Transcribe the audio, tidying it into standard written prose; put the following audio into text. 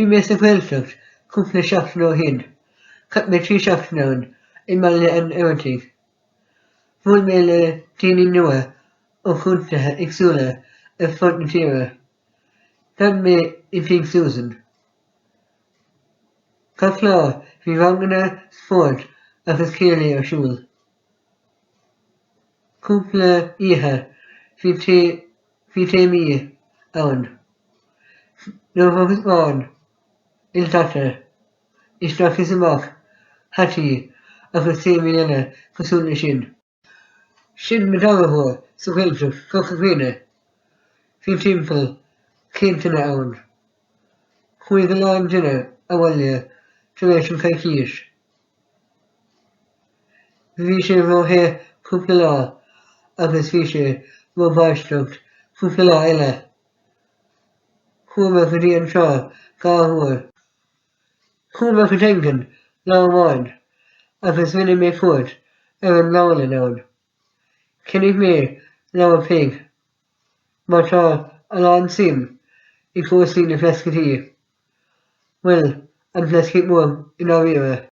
Bhí mé sa Ghaeltacht cúpla seachtain ó shin, cat mé 3 seachtain ann I mbaile an Ghaeltacht. Bhuail mé le daoine nua ó chuntatha éagsúla ar fud na tíre. D'fhan mé I bhíodh Susan. Cá chlá bhí ranganna spórt agus céalaí ar siúl. Cúpla oíche bhí téimi ann. Nó agus bán, Ghaeltacht, isteachas amach, hataí agus téimi eile cosúil sin. Sin me dagahua sa Ghaeltacht cocha mhíne. Bhí timpeall céantaine ann. Chuaigh a lán duine a bhaile tar éis an caithfíos. Bhí sé bhróthe cúpla lá agus bhí sé bhó baisteacht cúpla lá eile. Chuaimh go dtí an seo gá huair. Chuaimh go dengan lá amháin agus rinne mé cuat ar an lálan ann. Cennig mé lá a pig, mar tá a lán sim I fósaí na phleascatí. Well, an phleascadh mór in áiríre.